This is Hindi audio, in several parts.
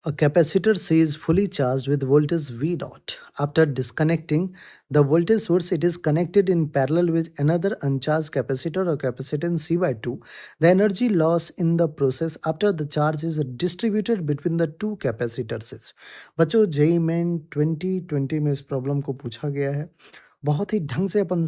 A capacitor C is fully charged with voltage V dot. After disconnecting the voltage source, it is connected in parallel with another uncharged capacitor or capacitance C by 2. The energy loss in the process after the charge is distributed between the two capacitors. बच्चों जेई मेन 2020 में इस प्रॉब्लम को पूछा गया है। बहुत ही ढंग से अपन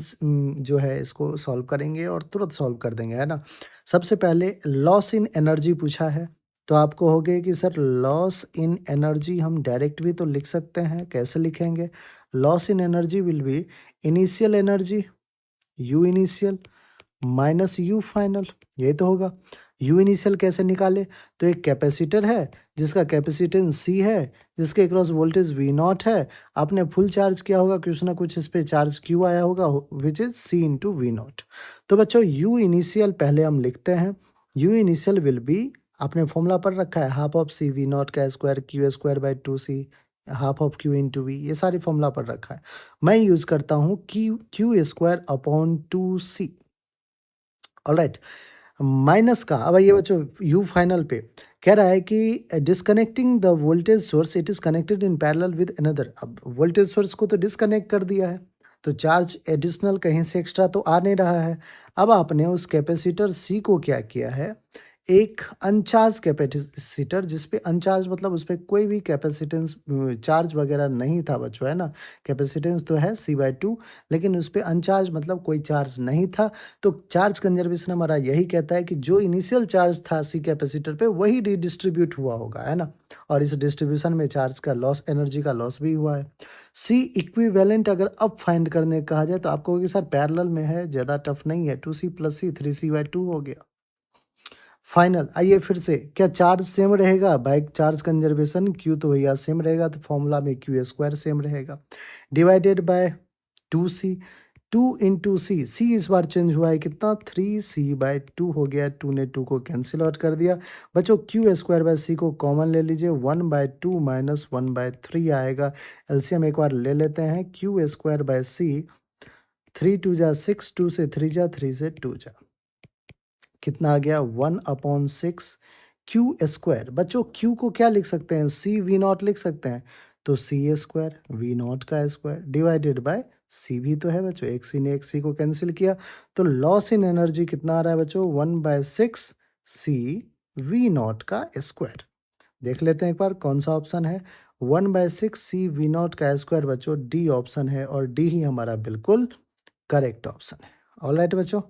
जो है इसको सॉल्व करेंगे और तुरंत सॉल्व कर देंगे, है ना? सबसे पहले लॉस इन एनर्जी पूछा है। तो आप कहोगे कि सर लॉस इन एनर्जी हम डायरेक्ट भी तो लिख सकते हैं, कैसे लिखेंगे? Loss in energy will be initial energy you initial minus you final, यही तो होगा। यू इनिशियल कैसे निकाले? तो एक कैपेसिटर है जिसका कैपेसिटेंस सी है, जिसके अक्रॉस वोल्टेज वी नॉट है। आपने फुल चार्ज किया होगा, कुछ ना कुछ इस पे चार्ज क्यू आया होगा, which is C into V naught. तो बच्चों यू इनिशियल पहले हम लिखते हैं। यू इनिशियल विल बी, आपने फॉर्मूला पढ़ रखा है, half of C V naught का square Q square by 2c, half of Q into V, ये सारी फॉर्मूला पढ़ रखा है। मैं यूज करता हूँ Q square upon 2c। Alright, minus का अब आइए बच्चों यू फाइनल पे कह रहा है कि disconnecting the voltage source it is connected in parallel with another. अब वोल्टेज सोर्स को तो डिस्कनेक्ट कर दिया है, तो चार्ज एडिशनल कहीं से एक्स्ट्रा तो आ नहीं रहा है। अब आपने उस कैपेसिटर सी को क्या किया है, एक अनचार्ज कैपेसिटर, जिस पे अनचार्ज मतलब उस पे कोई भी कैपेसिटेंस चार्ज वगैरह नहीं था बच्चों, है ना? कैपेसिटेंस तो है सी बाई 2, लेकिन उस पे अनचार्ज मतलब कोई चार्ज नहीं था। तो चार्ज कंजर्वेशन हमारा यही कहता है कि जो इनिशियल चार्ज था सी कैपेसिटर पे वही रिडिस्ट्रीब्यूट हुआ होगा, है ना? और इस डिस्ट्रीब्यूशन में चार्ज का लॉस, एनर्जी का लॉस भी हुआ है। सी इक्विवेलेंट अगर अब फाइंड करने कहा जाए तो आप कहोगे सर पैरेलल में है, ज़्यादा टफ नहीं है, 2c plus C 3c by 2 हो गया। फाइनल आइए फिर से, क्या चार्ज सेम रहेगा? बाइक चार्ज कंजर्वेशन, क्यू तो भैया सेम रहेगा, तो फॉर्मूला में क्यू स्क्वायर सेम रहेगा, डिवाइडेड बाय 2c। 2 इंटू सी, सी इस बार चेंज हुआ है कितना, 3c बाई 2 हो गया। 2 ने 2 को कैंसिल आउट कर दिया। बच्चों क्यू स्क्वायर बाय सी को कॉमन ले लीजिए, 1/2 माइनस 1/3 आएगा। एलसीएम एक बार ले लेते हैं, क्यू स्क्वायर बाय सी, 3 2 जा 6, 2 से 3 जा, 3 से 2 जा, कितना आ गया 1/6 क्यू स्क्वायर। बच्चों क्यू को क्या लिख सकते हैं, सी वी नॉट लिख सकते हैं, तो सी स्क्वायर वी नॉट का स्क्वायर डिवाइडेड बाय सी भी तो है बच्चों, एक सी ने एक सी को कैंसिल किया, तो लॉस इन एनर्जी कितना आ रहा है बच्चों, 1/6 सी वी नॉट का स्क्वायर। देख लेते हैं एक बार कौन सा ऑप्शन है, 1/6 सी वी नॉट का स्क्वायर बच्चों डी ऑप्शन है, और डी ही हमारा बिल्कुल करेक्ट ऑप्शन है। ऑलराइट बच्चों।